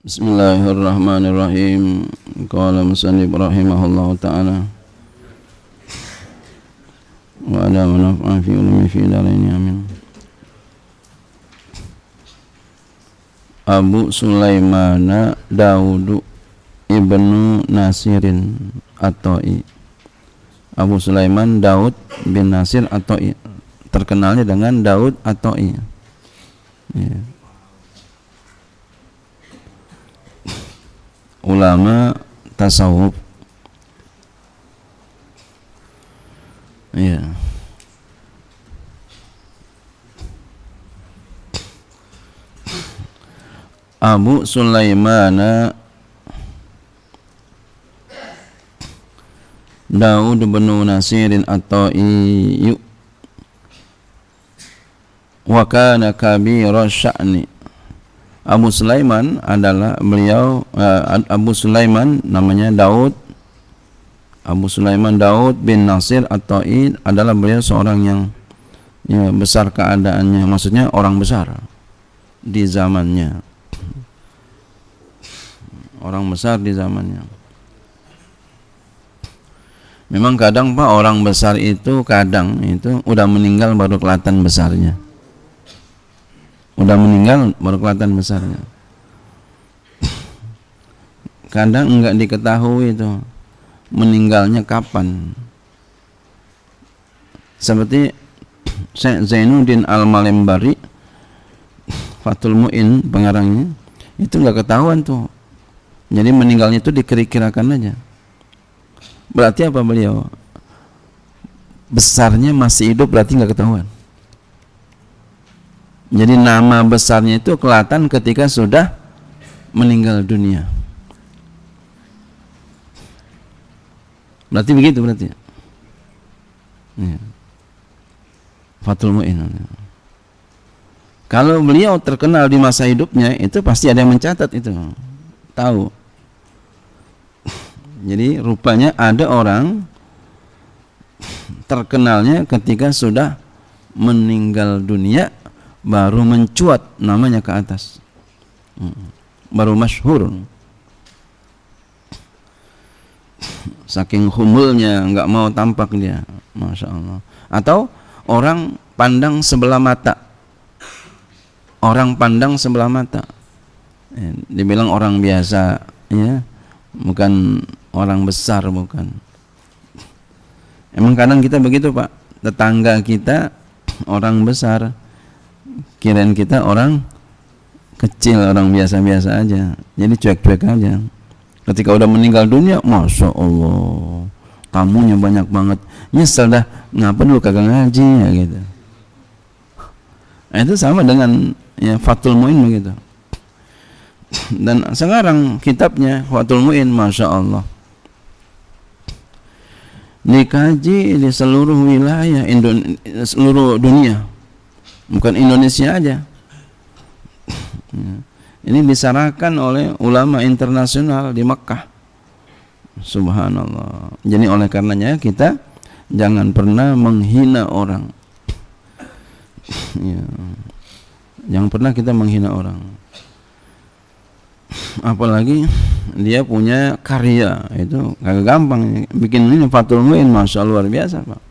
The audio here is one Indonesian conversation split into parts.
Bismillahirrahmanirrahim. Qala musannif rahimahullahu ta'ala wa ala manaf'a fi ulumi fi daraini amin. Abu Sulaiman Daud ibnu Nasirin At-Ta'i. Abu Sulaiman Daud bin Nasir At-Ta'i, terkenalnya dengan Daud At-Ta'i. Ya. Ulama tasawuf. Ya. Abu Sulaiman Daud bin Nasirin At-Ta'i wa kana kabira sya'ni. Abu Sulaiman adalah Abu Sulaiman namanya Daud. Abu Sulaiman Daud bin Nasir At-Ta'i adalah beliau seorang yang besar keadaannya, maksudnya orang besar di zamannya. Orang besar di zamannya. Memang kadang Pak, orang besar itu kadang itu udah meninggal baru kelihatan besarnya. Udah meninggal baru kelihatan besarnya. Kadang enggak diketahui itu meninggalnya kapan. Seperti Syekh Zainuddin Al-Malembari, Fathul Mu'in pengarangnya, itu enggak ketahuan tuh. Jadi meninggalnya itu dikira-kirakan aja. Berarti apa beliau? Besarnya masih hidup, berarti enggak ketahuan. Jadi nama besarnya itu kelihatan ketika sudah meninggal dunia. Berarti begitu berarti. Ya. Fathul Mu'in. Kalau beliau terkenal di masa hidupnya, itu pasti ada yang mencatat itu. Tahu. Jadi rupanya ada orang terkenalnya ketika sudah meninggal dunia, baru mencuat namanya ke atas, baru masyhur. Saking humulnya nggak mau tampak dia, masya Allah. Atau orang pandang sebelah mata, orang pandang sebelah mata, dibilang orang biasa, ya, bukan orang besar, bukan. Emang kadang kita begitu Pak, tetangga kita orang besar, kirain kita orang kecil, orang biasa-biasa aja, jadi cuek-cuek aja. Ketika udah meninggal dunia, masya Allah, tamunya banyak banget, nyesel dah, ngapa dulu kagak ngaji ya gitu. Nah, itu sama dengan ya Fathul Mu'in begitu. Dan sekarang kitabnya Fathul Mu'in, masya Allah, dikaji di seluruh wilayah seluruh dunia, bukan Indonesia aja. Ini disarankan oleh ulama internasional di Mekah. Subhanallah. Jadi oleh karenanya kita jangan pernah menghina orang. Ya. Jangan pernah kita menghina orang. Apalagi dia punya karya, itu kagak gampang. Bikin ini Fathul Mu'in, masya Allah, luar biasa Pak.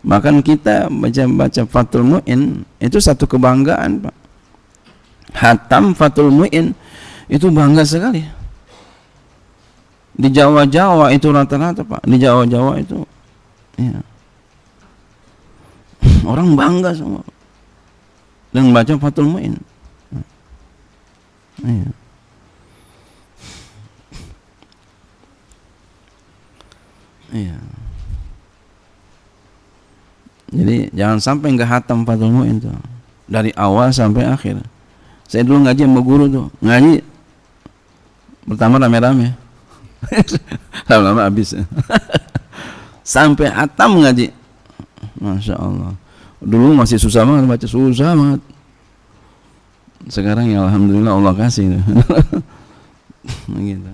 Bahkan kita baca Fathul Mu'in itu satu kebanggaan Pak. Hatam Fathul Mu'in itu bangga sekali. Di Jawa-Jawa itu rata-rata Pak, di Jawa-Jawa itu ya, orang bangga semua dan baca Fathul Mu'in. Ya. Iya. Jadi jangan sampai enggak hatam Fathul Mu'in tuh dari awal sampai akhir. Saya dulu ngaji sama guru tuh, ngaji pertama rame-rame, lama-lama habis. Sampai hatam ngaji, masya Allah. Dulu masih susah banget baca, susah banget. Sekarang ya alhamdulillah Allah kasih. Gitu.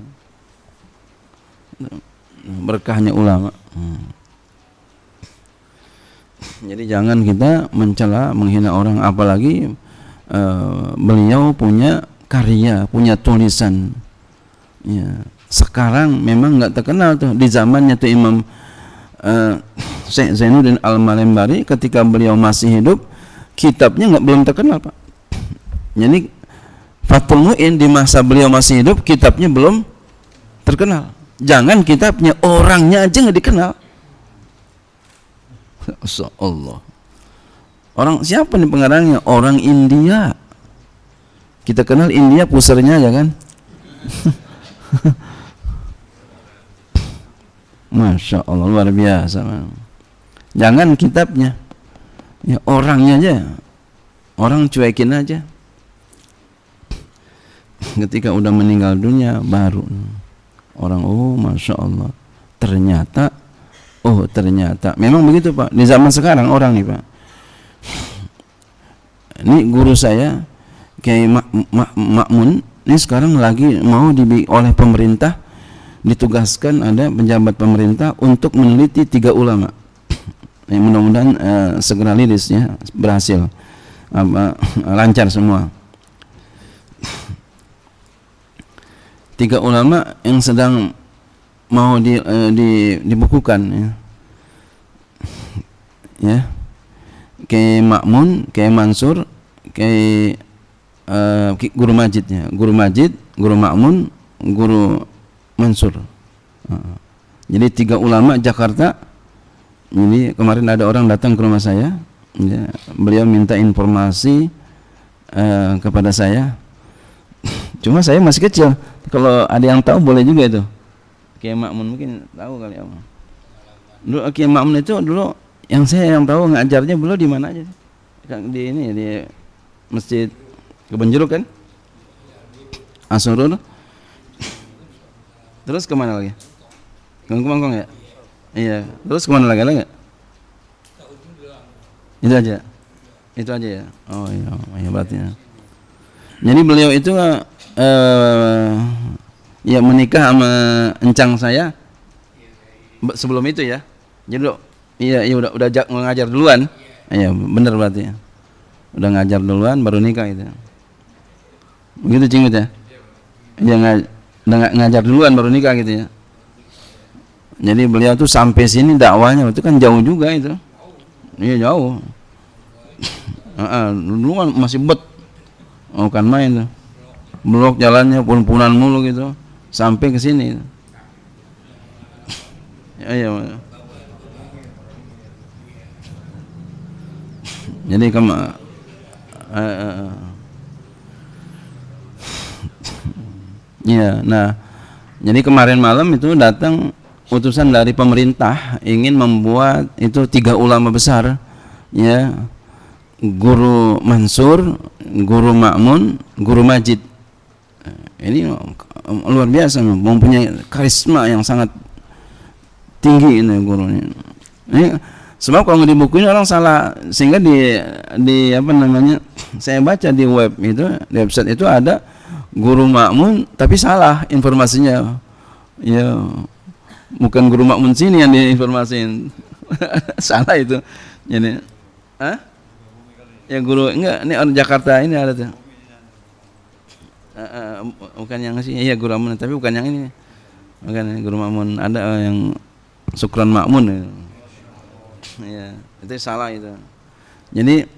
Berkahnya ulama. Jadi jangan kita mencela, menghina orang, apalagi beliau punya karya, punya tulisan. Ya, sekarang memang nggak terkenal tuh. Di zamannya tuh Imam Syekh Zainuddin Al-Malembari, ketika beliau masih hidup, kitabnya belum terkenal, Pak. Jadi Fathul Mu'in di masa beliau masih hidup, kitabnya belum terkenal. Jangan kitabnya, orangnya aja nggak dikenal. Allah. Orang siapa nih pengarangnya? Orang India. Kita kenal India pusernya aja kan. Masya Allah, luar biasa. Jangan kitabnya, ya orangnya aja. Orang cuekin aja. Ketika udah meninggal dunia baru orang, oh Masya Allah, ternyata memang begitu, Pak. Di zaman sekarang orang nih, Pak, ini guru saya Kiai Makmun ini sekarang lagi mau oleh pemerintah ditugaskan, ada pejabat pemerintah untuk meneliti 3 ulama. Mudah-mudahan segera liris ya, berhasil, lancar semua. 3 ulama yang sedang mau dibukukan ya. Kiai Makmun, Kiai Mansur, Kiai Guru Majidnya, Guru Majid, Guru Makmun, Guru Mansur. Jadi 3 ulama Jakarta. Jadi kemarin ada orang datang ke rumah saya, ya, beliau minta informasi kepada saya. Cuma saya masih kecil. Kalau ada yang tahu boleh juga itu. Kiai Makmun mungkin tahu kali ya. Dulu Kiai Makmun itu dulu yang tahu ngajarnya beliau di mana aja? Di Masjid Kebon Jeruk kan? Asurul. Terus kemana lagi? Kemangkong ya? Iya. Terus kemana lagi? Ada nggak? Itu aja. Itu aja ya. Oh iya, berarti. Ya. Jadi beliau itu ya menikah sama encang saya sebelum itu ya. Jadi udah ngajar duluan. Iya, benar berarti. Udah ngajar duluan baru nikah itu. Begitu Cingut ya? Ya ngajar duluan baru nikah gitu ya. Jadi beliau tuh sampai sini dakwahnya itu kan jauh juga itu. Iya jauh. Dulu kan masih bukan main tuh. Blok jalannya pun-punan mulu gitu sampai ke sini. Ya. Jadi ya, nah, jadi kemarin malam itu datang utusan dari pemerintah ingin membuat itu 3 ulama besar, ya, Guru Mansur, Guru Makmun, Guru Majid. Ini luar biasa, mempunyai karisma yang sangat tinggi ini gurunya. Ini sebab kalau di buku ini orang salah, sehingga di apa namanya, saya baca di web itu, di website itu ada Guru Makmun tapi salah informasinya. Ya, bukan Guru Makmun sini yang diinformasiin. Salah itu. Jadi, ya guru enggak, ini orang Jakarta ini ada tuh. Bukan yang sih, iya Guru Makmun tapi bukan yang ini. Bukan Guru Makmun, ada yang Sukron Makmun. Ya, itu salah itu. Jadi,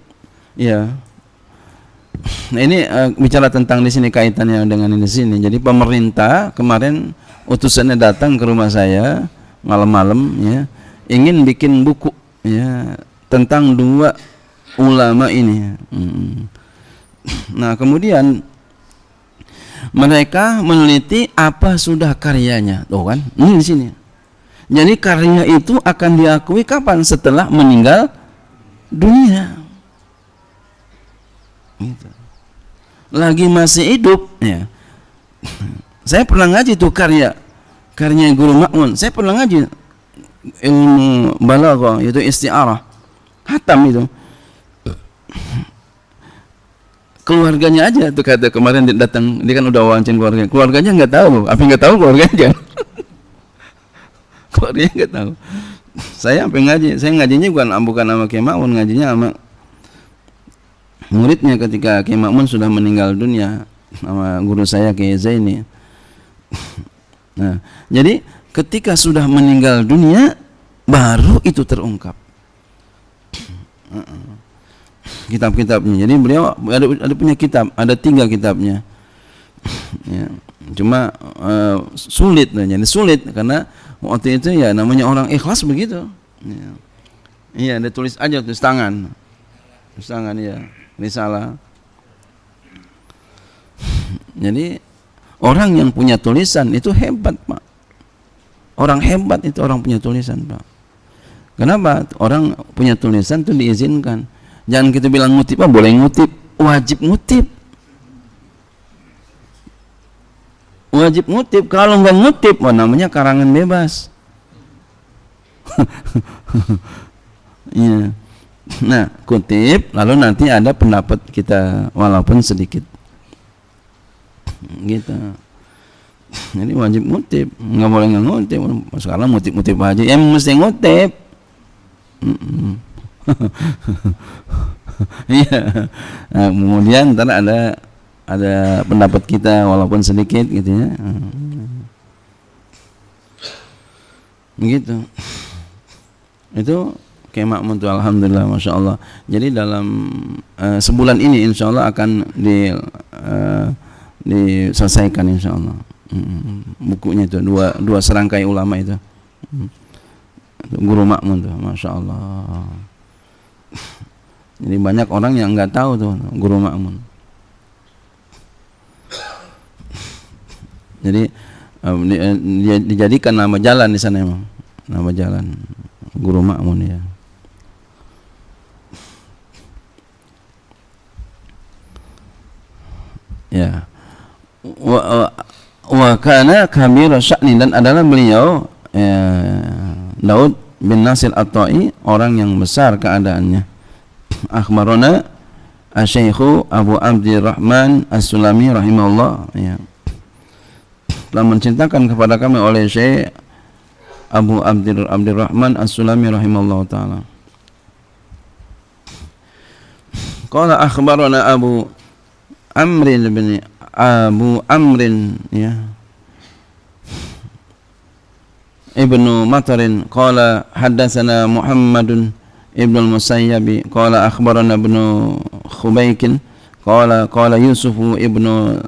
ya. Nah ini bicara tentang di sini kaitannya dengan di sini. Jadi pemerintah kemarin utusannya datang ke rumah saya malam-malam, ya, ingin bikin buku, ya, tentang 2 ulama ini. Nah kemudian mereka meneliti apa sudah karyanya, tuh kan? Ini di sini. Jadi karya itu akan diakui kapan? Setelah meninggal dunia. Gitu. Lagi masih hidup, ya. Saya pernah ngaji tuh karya Guru Makmun. Saya pernah ngaji ilmu balaghah, yaitu isti'arah, hatam itu. Keluarganya aja tuh kata kemarin datang, dia kan udah wawancara keluarganya nggak tahu, apa nggak tahu keluarganya? Keluarganya nggak tahu. Saya sampai ngaji, saya ngajinya bukan sama Kiai Makmun, ngajinya sama muridnya ketika Kiai Makmun sudah meninggal dunia. sama guru saya Kiai Zaini. Nah, jadi ketika sudah meninggal dunia baru itu terungkap kitab-kitabnya. Jadi beliau ada punya kitab, ada 3 kitabnya. Ya, cuma sulit, jadi sulit karena waktu itu ya namanya orang ikhlas begitu. Ya. Iya, dia tulis aja, tulis tangan ya, risalah. Jadi orang yang punya tulisan itu hebat, Pak. Orang hebat itu orang punya tulisan, Pak. Kenapa? Orang punya tulisan itu diizinkan. Jangan kita bilang ngutip, boleh ngutip, wajib ngutip. Wajib ngutip. Kalau nggak ngutip, namanya karangan bebas. Ya. Nah, kutip, lalu nanti ada pendapat kita walaupun sedikit. Gitu. Jadi wajib ngutip, nggak boleh nggak ngutip. Sekarang ngutip aja, mesti ngutip. Iya. Nah, kemudian ntar ada pendapat kita walaupun sedikit gitu ya. Begitu. Itu kayak makmun tuh, alhamdulillah, masya Allah. Jadi dalam sebulan ini insya Allah akan diselesaikan insya Allah. Bukunya itu dua serangkai ulama itu. Guru makmun tuh, masya Allah. Jadi banyak orang yang nggak tahu tuh guru makmun. Jadi dijadikan nama jalan di sana emang, nama jalan guru makmun ya. Ya. Wa kana kabir sya'ni, dan adalah beliau Daud bin Nasir At-Ta'i orang yang besar keadaannya. Akhbarana Asy-Syaikh Abu Abdurrahman As-Sulami rahimahullah, ya. Telah menceritakan kepada kami oleh Syekh Abu Abdurrahman As-Sulami rahimahullah taala. Qala akhbarana Abu Amrin ya Ibnu Matarin qala haddatsana Muhammadun ibnu al-Musayyib qala akhbarana Ibnu Khubaykin qala Yusuf ibnu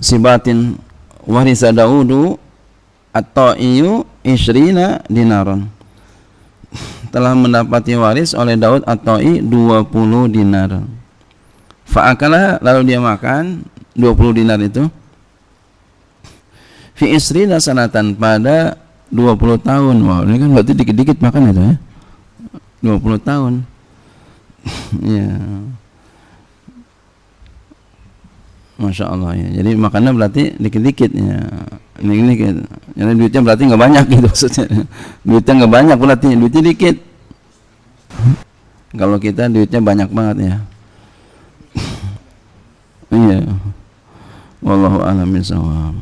Sibatin warisa Daudu At-Ta'iyu 20 dinaron, telah mendapati waris oleh Daud At-Ta'i 20 dinar. Fa'akala, lalu dia makan 20 dinar itu fi isrina sanatan, pada 20 tahun. Wow, ini kan berarti dikit-dikit makan itu ya, 20 tahun. Ya, masya Allah ya. Jadi makannya berarti dikit-dikit ya, dikit-dikit. Jadi duitnya berarti nggak banyak gitu maksudnya. Duitnya nggak banyak berarti, duitnya dikit. Kalau kita duitnya banyak banget ya. Iya. Wallahu a'lam bishawab.